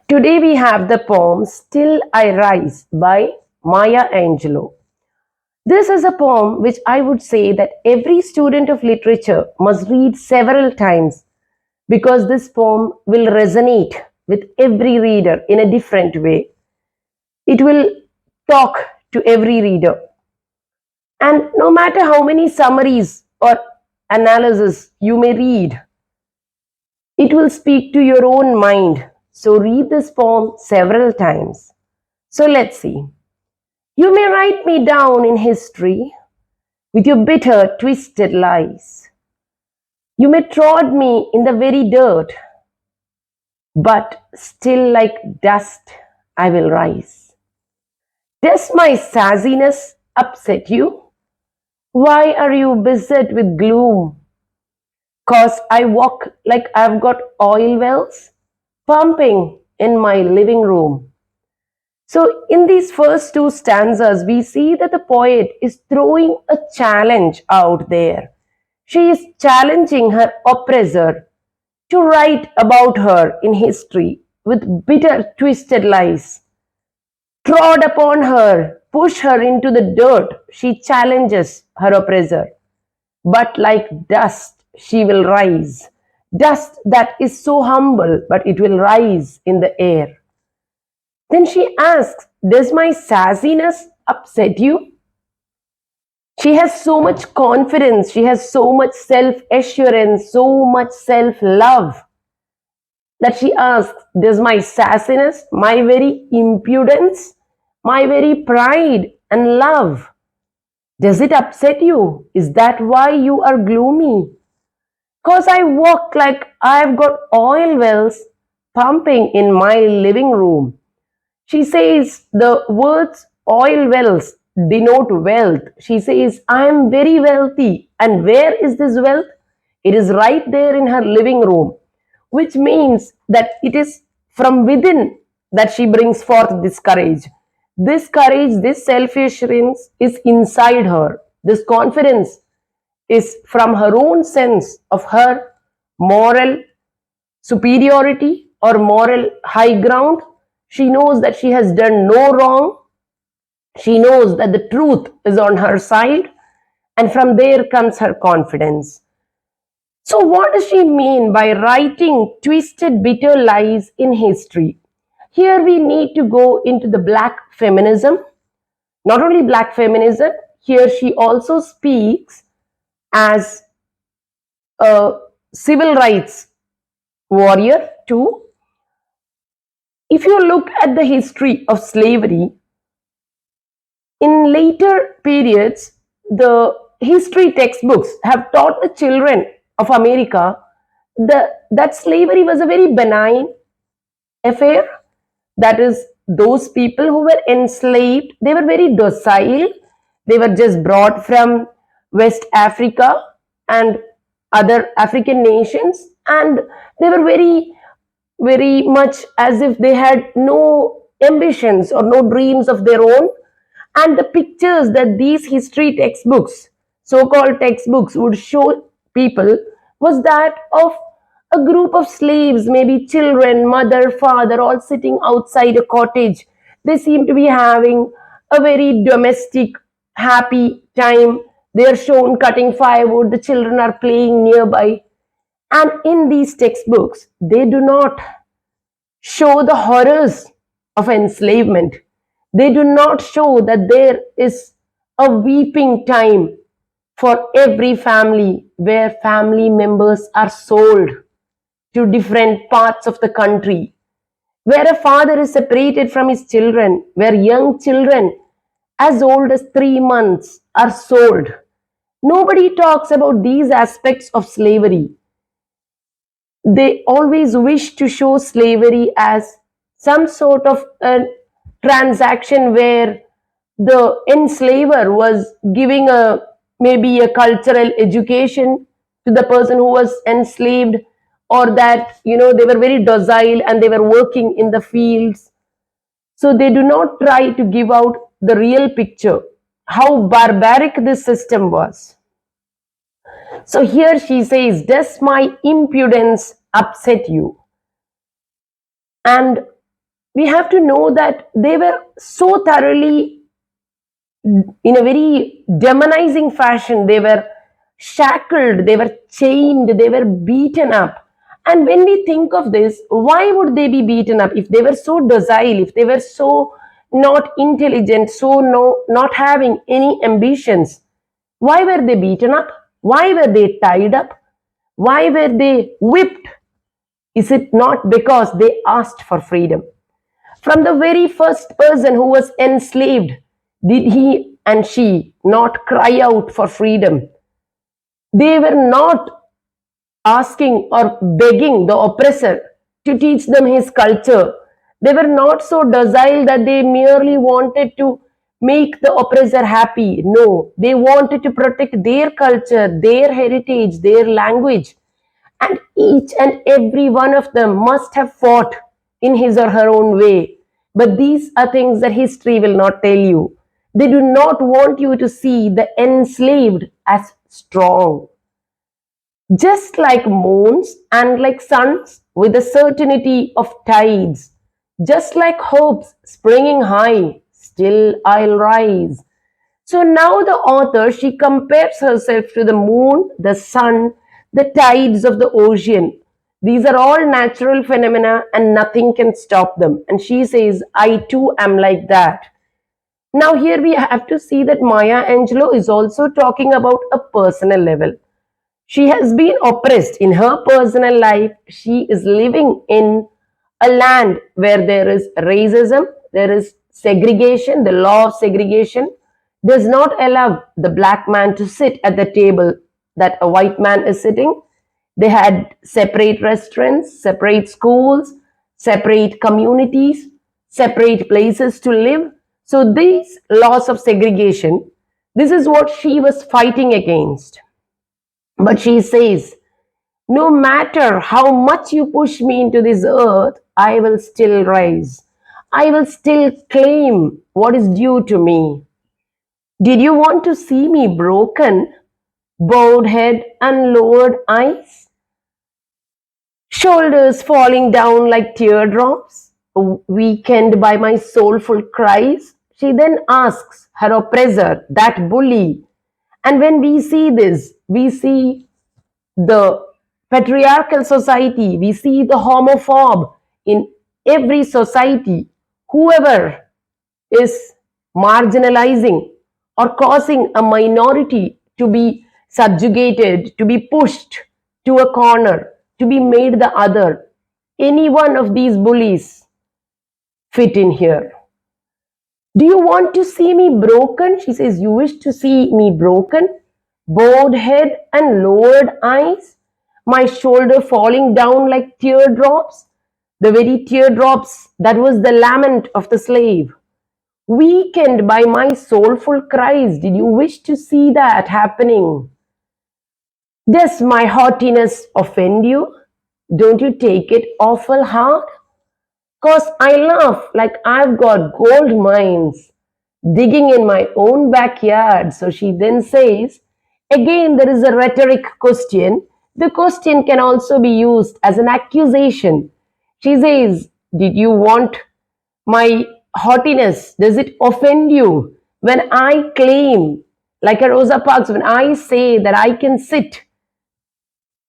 Today we have the poem Still I Rise by Maya Angelou. This is a poem which I would say that every student of literature must read several times because this poem will resonate with every reader in a different way. It will talk to every reader. And no matter how many summaries or analysis you may read, it will speak to your own mind. So read this poem several times. So let's see. You may write me down in history with your bitter, twisted lies. You may trod me in the very dirt, but still like dust I will rise. Does my sassiness upset you? Why are you beset with gloom? 'Cause I walk like I've got oil wells pumping in my living room. So, in these first two stanzas, we see that the poet is throwing a challenge out there. She is challenging her oppressor to write about her in history with bitter, twisted lies. Trod upon her, push her into the dirt, she challenges her oppressor. But like dust, she will rise. Dust that is so humble, but it will rise in the air. Then she asks, does my sassiness upset you? She has so much confidence, she has so much self assurance, so much self love that she asks, does my sassiness, my very impudence, my very pride and love, does it upset you? Is that why you are gloomy? Because I walk like I've got oil wells pumping in my living room. She says the words oil wells denote wealth. She says, I am very wealthy. And where is this wealth? It is right there in her living room, which means that it is from within that she brings forth this courage. This courage, this self assurance is inside her. This confidence is from her own sense of her moral superiority or moral high ground. She knows that she has done no wrong. She knows that the truth is on her side. And from there comes her confidence. So, what does she mean by writing twisted, bitter lies in history? Here we need to go into the black feminism. Not only black feminism, here she also speaks as a civil rights warrior too. If you look at the history of slavery, in later periods, the history textbooks have taught the children of America that slavery was a very benign affair. That is, those people who were enslaved, they were very docile. They were just brought from West Africa and other African nations, and they were very much as if they had no ambitions or no dreams of their own. And the pictures that these history textbooks, so called textbooks, would show people was that of a group of slaves, maybe children, mother, father, all sitting outside a cottage. They seem to be having a very domestic, happy time. They are shown cutting firewood, the children are playing nearby. And in these textbooks, they do not show the horrors of enslavement. They do not show that there is a weeping time for every family where family members are sold to different parts of the country, where a father is separated from his children, where young children as old as 3 months are sold. Nobody talks about these aspects of slavery. They always wish to show slavery as some sort of a transaction where the enslaver was giving a maybe a cultural education to the person who was enslaved, or that they were very docile and they were working in the fields. So they do not try to give out the real picture how barbaric this system was. So here she says, does my impudence upset you? And we have to know that they were so thoroughly, in a very demonizing fashion, they were shackled, they were chained, they were beaten up. And when we think of this, why would they be beaten up if they were so docile, if they were so not intelligent, so no, not having any ambitions? Why were they beaten up? Why were they tied up? Why were they whipped? Is it not because they asked for freedom? From the very first person who was enslaved, did he and she not cry out for freedom? They were not asking or begging the oppressor to teach them his culture. They were not so docile that they merely wanted to make the oppressor happy. No, they wanted to protect their culture, their heritage, their language. And each and every one of them must have fought in his or her own way. But these are things that history will not tell you. They do not want you to see the enslaved as strong. Just like moons and like suns with the certainty of tides, just like hopes springing high, still I'll rise. So now the author, she compares herself to the moon, the sun, the tides of the ocean. These are all natural phenomena and nothing can stop them. And she says, I too am like that. Now here we have to see that Maya Angelou is also talking about a personal level. She has been oppressed in her personal life. She is living in a land where there is racism, there is segregation, the law of segregation does not allow the black man to sit at the table that a white man is sitting. They had separate restaurants, separate schools, separate communities, separate places to live. So these laws of segregation, this is what she was fighting against. But she says, no matter how much you push me into this earth, I will still rise. I will still claim what is due to me. Did you want to see me broken, bowed head and lowered eyes? Shoulders falling down like teardrops, weakened by my soulful cries? She then asks her oppressor, that bully. And when we see this, we see the patriarchal society, we see the homophobe in every society. Whoever is marginalizing or causing a minority to be subjugated, to be pushed to a corner, to be made the other, any one of these bullies fit in here. Do you want to see me broken? She says, you wish to see me broken? Bowed head and lowered eyes? My shoulder falling down like teardrops? The very teardrops that was the lament of the slave. Weakened by my soulful cries. Did you wish to see that happening? Does my haughtiness offend you? Don't you take it awful hard? Cause I laugh like I've got gold mines digging in my own backyard. So she then says, again, there is a rhetoric question. The question can also be used as an accusation. She says, did you want my haughtiness? Does it offend you when I claim, like a Rosa Parks, when I say that I can sit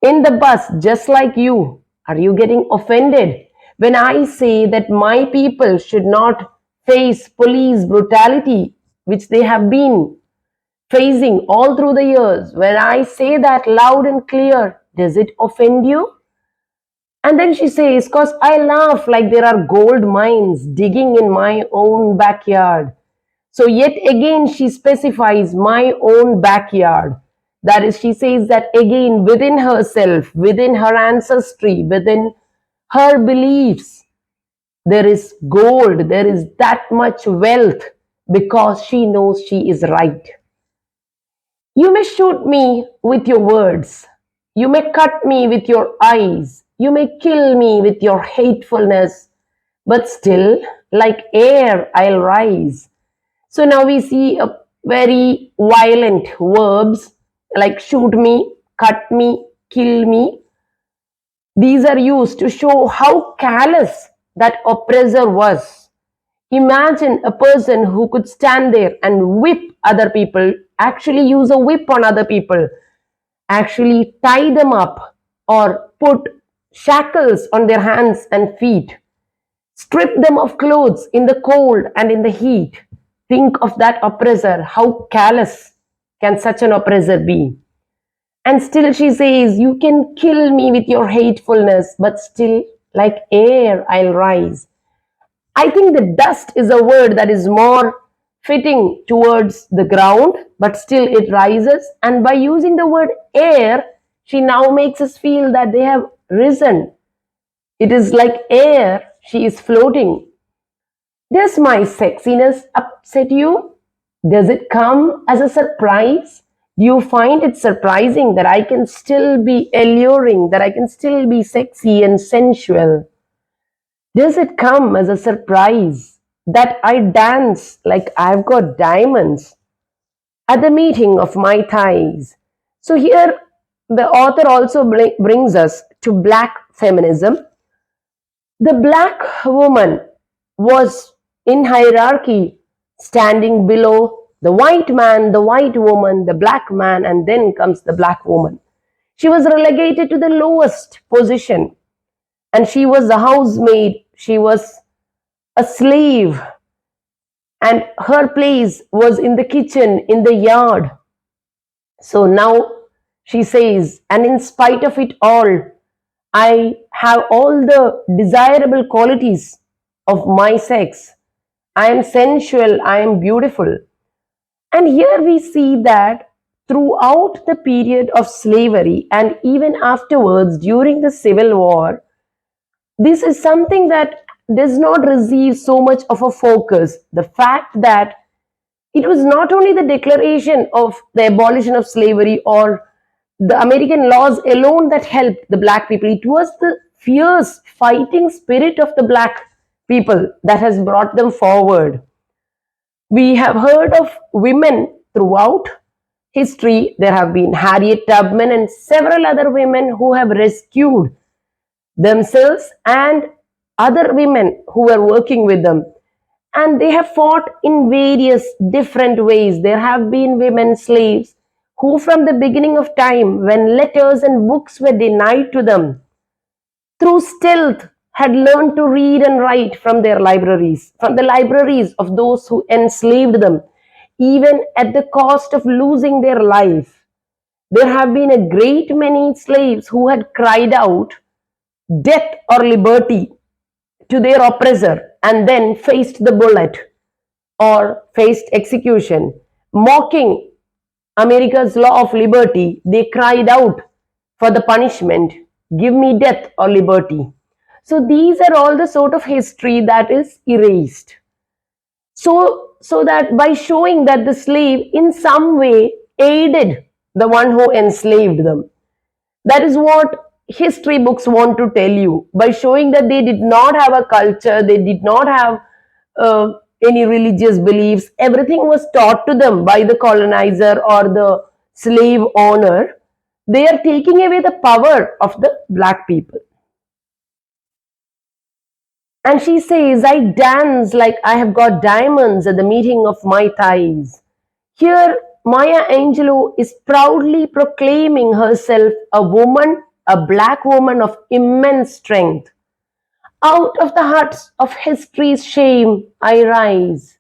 in the bus just like you? Are you getting offended when I say that my people should not face police brutality, which they have been facing all through the years? When I say that loud and clear, does it offend you? And then she says, because I laugh like there are gold mines digging in my own backyard. So, yet again, she specifies my own backyard. That is, she says that again within herself, within her ancestry, within her beliefs, there is gold, there is that much wealth because she knows she is right. You may shoot me with your words. You may cut me with your eyes. You may kill me with your hatefulness. But still, like air, I'll rise. So now we see a very violent verbs like shoot me, cut me, kill me. These are used to show how callous that oppressor was. Imagine a person who could stand there and whip other people, actually use a whip on other people, actually tie them up or put shackles on their hands and feet, strip them of clothes in the cold and in the heat. Think of that oppressor. How callous can such an oppressor be? And still she says, you can kill me with your hatefulness, but still, like air, I'll rise. I think the dust is a word that is more fitting towards the ground, but still it rises. And by using the word air, she now makes us feel that they have risen. It is like air, she is floating. Does my sexiness upset you? Does it come as a surprise? Do you find it surprising that I can still be alluring, that I can still be sexy and sensual? Does it come as a surprise that I dance like I've got diamonds at the meeting of my thighs? So, here the author also brings us to black feminism. The black woman was in hierarchy, standing below the white man, the white woman, the black man, and then comes the black woman. She was relegated to the lowest position, and she was a housemaid, she was a slave, and her place was in the kitchen, in the yard. So now she says, and in spite of it all, I have all the desirable qualities of my sex. I am sensual, I am beautiful. And here we see that throughout the period of slavery and even afterwards during the Civil War, this is something that does not receive so much of a focus. The fact that it was not only the declaration of the abolition of slavery or the American laws alone that helped the black people, it was the fierce fighting spirit of the black people that has brought them forward. We have heard of women throughout history. There have been Harriet Tubman and several other women who have rescued themselves and other women who were working with them. And they have fought in various different ways. There have been women slaves who, from the beginning of time, when letters and books were denied to them, through stealth, had learned to read and write from their libraries, from the libraries of those who enslaved them, even at the cost of losing their life. There have been a great many slaves who had cried out, death or liberty, to their oppressor and then faced the bullet or faced execution. Mocking America's law of liberty, they cried out for the punishment, give me death or liberty. So these are all the sort of history that is erased. So that by showing that the slave in some way aided the one who enslaved them. That is what history books want to tell you, by showing that they did not have a culture, they did not have uh, any religious beliefs. Everything was taught to them by the colonizer or the slave owner. They are taking away the power of the black people. And she says, I dance like I have got diamonds at the meeting of my thighs. Here, Maya Angelou is proudly proclaiming herself a woman, a black woman of immense strength. Out of the huts of history's shame, I rise.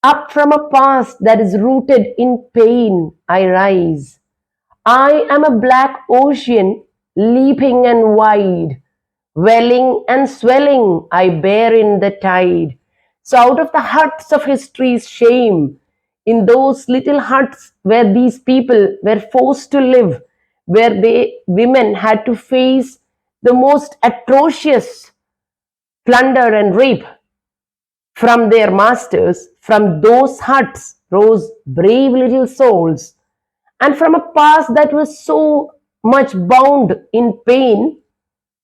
Up from a past that is rooted in pain, I rise. I am a black ocean, leaping and wide. Welling and swelling, I bear in the tide. So, out of the huts of history's shame, in those little huts where these people were forced to live, where women had to face the most atrocious plunder and rape from their masters, from those huts rose brave little souls. And from a past that was so much bound in pain,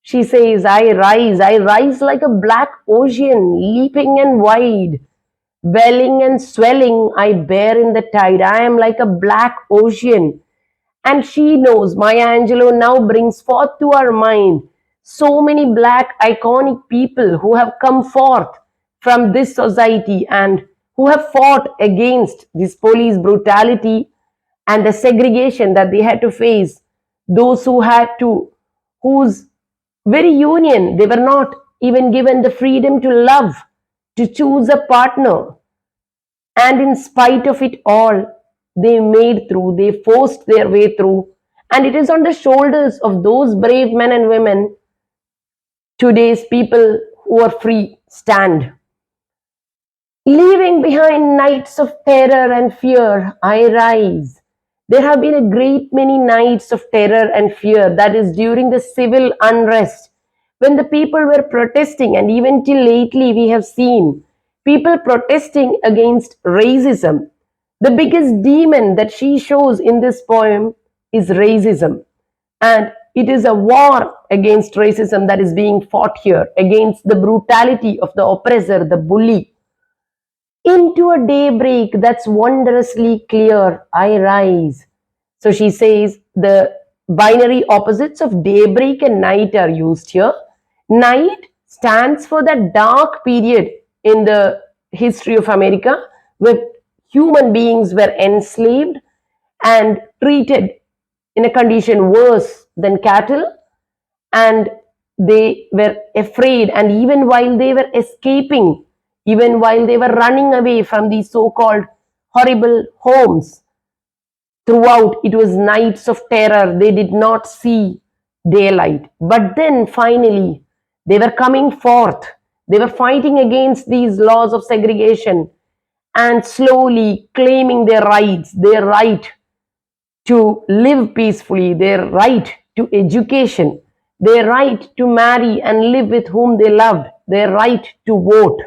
she says, I rise like a black ocean, leaping and wide, welling and swelling, I bear in the tide. I am like a black ocean. And she knows, Maya Angelou now brings forth to our mind so many black iconic people who have come forth from this society and who have fought against this police brutality and the segregation that they had to face. Those who had to, whose very union, they were not even given the freedom to love, to choose a partner. And in spite of it all, they made through, they forced their way through. And it is on the shoulders of those brave men and women today's people who are free stand. Leaving behind nights of terror and fear, I rise. There have been a great many nights of terror and fear, that is during the civil unrest, when the people were protesting, and even till lately we have seen people protesting against racism. The biggest demon that she shows in this poem is racism. And it is a war against racism that is being fought here, against the brutality of the oppressor, the bully. Into a daybreak that's wondrously clear, I rise. So she says the binary opposites of daybreak and night are used here. Night stands for the dark period in the history of America where human beings were enslaved and treated in a condition worse than cattle, and they were afraid, and even while they were escaping, even while they were running away from these so-called horrible homes, throughout it was nights of terror. They did not see daylight, but then finally they were coming forth. They were fighting against these laws of segregation and slowly claiming their rights, their right to live peacefully, their right to education, their right to marry and live with whom they loved, their right to vote.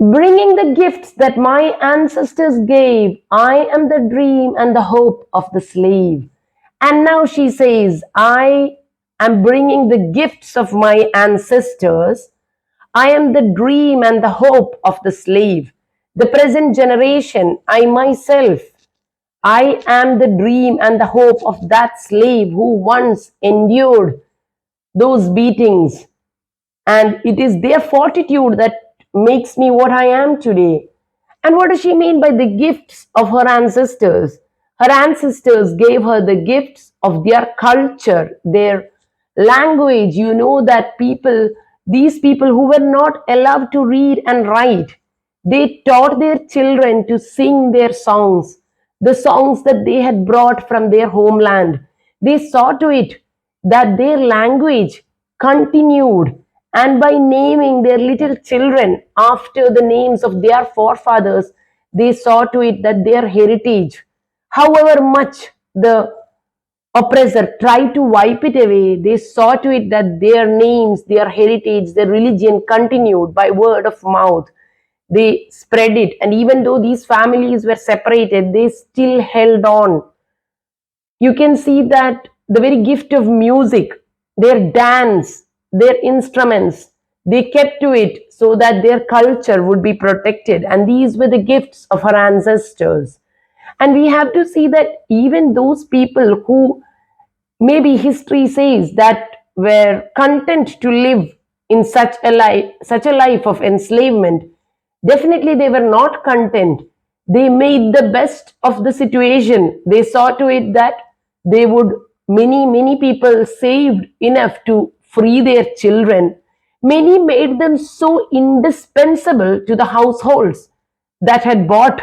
Bringing the gifts that my ancestors gave, I am the dream and the hope of the slave. And now she says, I am bringing the gifts of my ancestors. I am the dream and the hope of the slave. The present generation, I myself, I am the dream and the hope of that slave who once endured those beatings. And it is their fortitude that makes me what I am today. And what does she mean by the gifts of her ancestors? Her ancestors gave her the gifts of their culture, their language. You know that people, these people who were not allowed to read and write, they taught their children to sing their songs, the songs that they had brought from their homeland. They saw to it that their language continued, and by naming their little children after the names of their forefathers, they saw to it that their heritage, however much the oppressor tried to wipe it away, they saw to it that their names, their heritage, their religion continued by word of mouth. They spread it, and even though these families were separated, they still held on. You can see that the very gift of music, their dance, their instruments, they kept to it so that their culture would be protected. And these were the gifts of our ancestors. And we have to see that even those people who maybe history says that were content to live in such a life of enslavement, definitely they were not content. They made the best of the situation. They saw to it that they would, many people saved enough to free their children. Many made them so indispensable to the households that had bought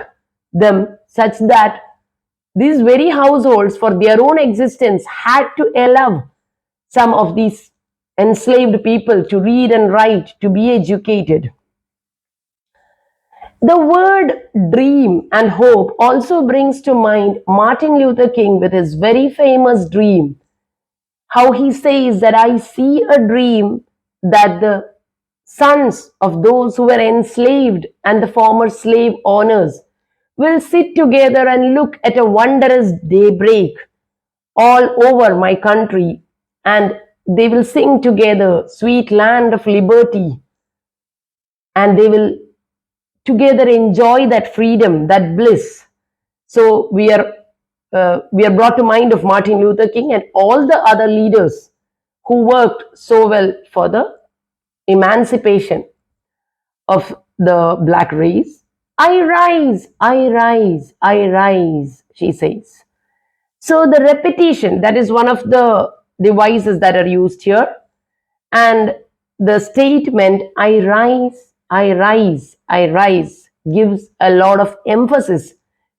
them, such that these very households, for their own existence, had to allow some of these enslaved people to read and write, to be educated. The word dream and hope also brings to mind Martin Luther King with his very famous dream. How he says that I see a dream that the sons of those who were enslaved and the former slave owners will sit together and look at a wondrous daybreak all over my country, and they will sing together, sweet land of liberty, and they will together enjoy that freedom, that bliss. So we are we are brought to mind of Martin Luther King and all the other leaders who worked so well for the emancipation of the black race. I rise, I rise, I rise, she says. So the repetition, that is one of the devices that are used here. And the statement, I rise, I rise, I rise, gives a lot of emphasis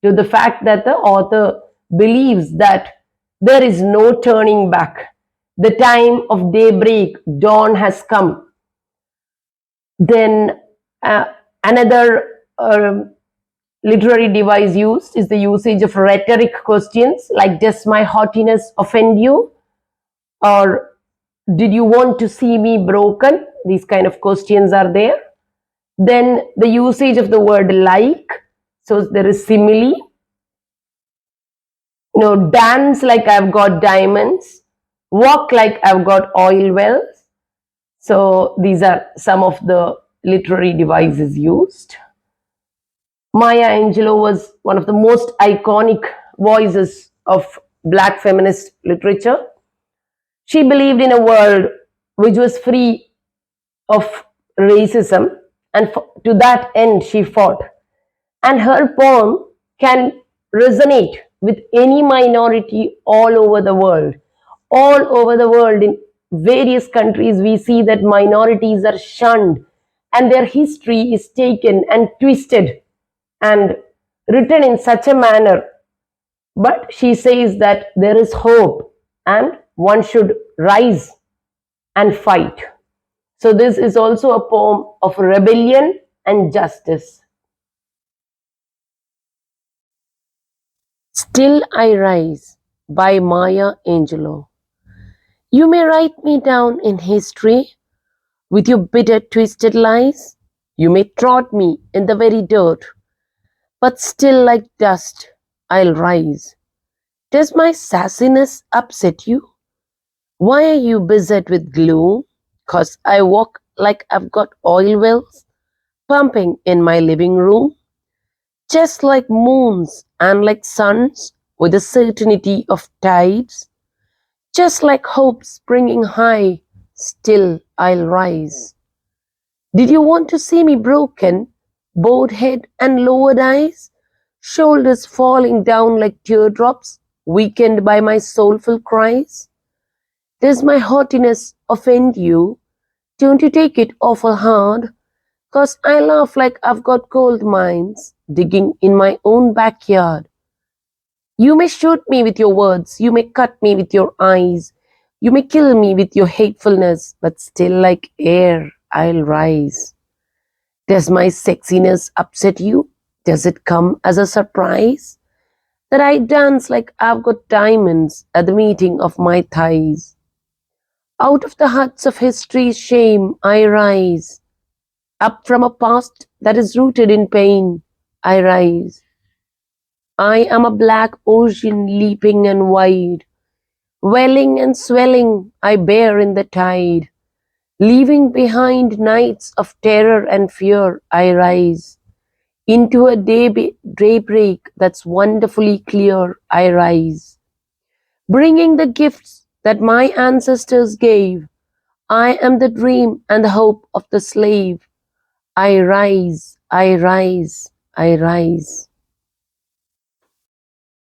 to the fact that the author believes that there is no turning back. The time of daybreak, dawn has come. Then another literary device used is the usage of rhetoric questions like, does my haughtiness offend you? Or did you want to see me broken? These kind of questions are there. Then the usage of the word like, so there is simile. Dance like I've got diamonds, walk like I've got oil wells. So these are some of the literary devices used. Maya Angelou was one of the most iconic voices of black feminist literature. She believed in a world which was free of racism, and to that end she fought. And her poem can resonate with any minority all over the world. All over the world, in various countries, we see that minorities are shunned and their history is taken and twisted and written in such a manner. But she says that there is hope and one should rise and fight. So, this is also a poem of rebellion and justice. Still I Rise by Maya Angelou. You may write me down in history with your bitter, twisted lies. You may trod me in the very dirt, but still, like dust, I'll rise. Does my sassiness upset you? Why are you beset with gloom? 'Cause I walk like I've got oil wells pumping in my living room, just like moons and like suns with the certainty of tides, just like hope springing high, still I'll rise. Did you want to see me broken, bowed head and lowered eyes, shoulders falling down like teardrops, weakened by my soulful cries? Does my haughtiness offend you? Don't you take it awful hard? 'Cause I laugh like I've got gold mines digging in my own backyard. You may shoot me with your words, you may cut me with your eyes, you may kill me with your hatefulness, but still like air I'll rise. Does my sexiness upset you? Does it come as a surprise that I dance like I've got diamonds at the meeting of my thighs? Out of the huts of history's shame I rise. Up from a past that is rooted in pain I rise. I am a black ocean leaping and wide, welling and swelling I bear in the tide. Leaving behind nights of terror and fear I rise. Into a daybreak that's wonderfully clear I rise. Bringing the gifts that my ancestors gave, I am the dream and the hope of the slave. I rise, I rise, I rise.